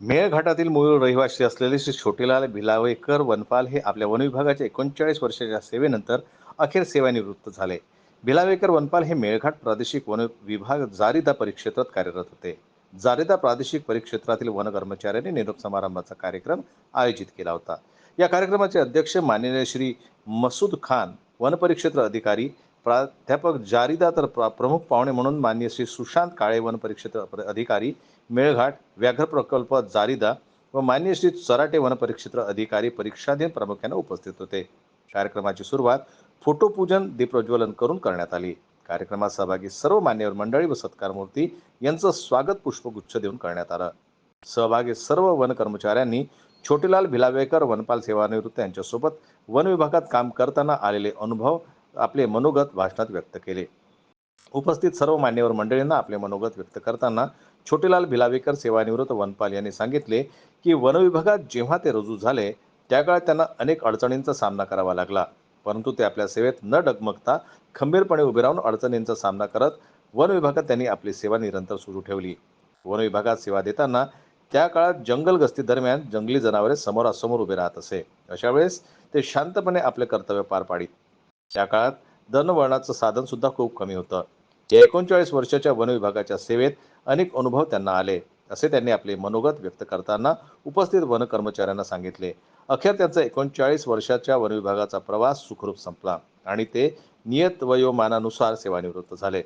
मेळघाटातील मूळ रहिवासी असलेले श्री छोटेलाल भिलावेकर वनपाल हे आपल्या वनविभागाच्या 39 वर्षाच्या सेवेनंतर अखेर सेवानिवृत्त झाले. भिलावेकर वनपाल हे मेळघाट प्रादेशिक वन विभाग जारिदा परिक्षेत्रात कार्यरत होते. जारिदा प्रादेशिक परिक्षेत्रातील वन कर्मचाऱ्यांनी निरोप समारंभाचा कार्यक्रम आयोजित केला होता. या कार्यक्रमाचे अध्यक्ष माननीय श्री मसूद खान, वनपरिक्षेत्र अधिकारी प्राध्यापक जारिदा, तर प्रमुख पाहुणे म्हणून माननीय श्री सुशांत काळे, वनपरिक्षेत्र अधिकारी मेळघाट व्याघ्र प्रकल्प जारिदा व माननीय श्री चराटे, वनपरिक्षेत्र अधिकारी परीक्षाधीन प्रामुख्याने उपस्थित होते. कार्यक्रमाची सुरुवात फोटोपूजन, दीपप्रज्वलन करून करण्यात आली. कार्यक्रमात सहभागी सर्व मान्यवर मंडळी व सत्कारमूर्ती यांचं स्वागत पुष्पगुच्छ देऊन करण्यात आलं. सहभागी सर्व वन कर्मचाऱ्यांनी छोटेलाल भिलावेकर वनपाल सेवानिवृत्त यांच्यासोबत वन विभागात काम करताना आलेले अनुभव आपले मनोगत भाषणात व्यक्त केले. उपस्थित सर्व मान्यवर मंडळींना आपले मनोगत व्यक्त करताना छोटेलाल भिलावेकर सेवानिवृत्त वनपाल यांनी सांगितले की वन विभागात जेव्हा ते रुजू झाले त्या काळात त्यांना अनेक अडचणींचा सामना करावा लागला, परंतु ते आपल्या सेवेत न डगमगता खंबीरपणे उभे राहून अडचणींचा सामना करत वन विभागात त्यांनी आपली सेवा निरंतर सुरू ठेवली. वन विभागात सेवा देताना त्या काळात जंगल गस्ती दरम्यान जंगली जनावरे समोरासमोर उभे राहत असे. अशा वेळेस ते शांतपणे आपले कर्तव्य पार पाडित. त्या काळात दळणवळणाचं साधन सुद्धा खूप कमी होतं. या 39 वर्षाच्या वन विभागाच्या सेवेत अनेक अनुभव त्यांना आले, असे त्यांनी आपले मनोगत व्यक्त करताना उपस्थित वन कर्मचाऱ्यांना सांगितले. अखेर त्यांचा 39 वर्षाच्या वन विभागाचा प्रवास सुखरूप संपला आणि ते नियत वयोमानानुसार सेवानिवृत्त झाले.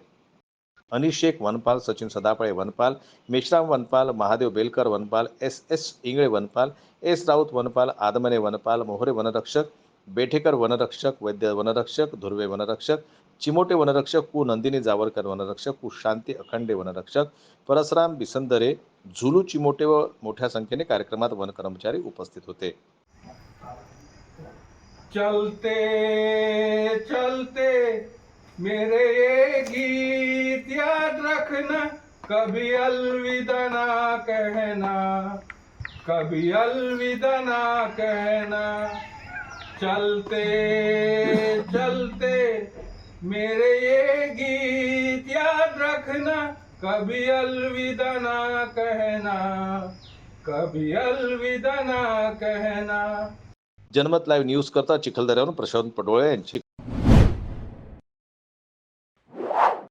अनिश शेख वनपाल, सचिन सदाफळे वनपाल, मेश्राम वनपाल, महादेव बेलकर वनपाल, एस इंगळे वनपाल, एस राऊत वनपाल, आदमने वनपाल, मोहरे वनरक्षक, बेठेकर वनरक्षक, वैद्य वनरक्षक, धुर्वे वनरक्षक, चिमोटे वनरक्षक, कु नंदिनी जावरकर वनरक्षक, कु शांती अखंडे वनरक्षक, परसराम बिसंदरे, झुलू चिमोटे व मोठ्या संख्येने कार्यक्रमात वन कर्मचारी उपस्थित होते. चलते चलते मेरे ये गीत याद रखना, कभी अलविदा ना कहना, कभी अलविदा ना कहना. चलते चलते मेरे ये गीत याद रखना, कभी अलविदा ना कहना, कभी अलविदा ना कहना. जनमत लाईव्ह न्यूज करता चिखलदऱ्यावरून प्रशांत पडोळे यांची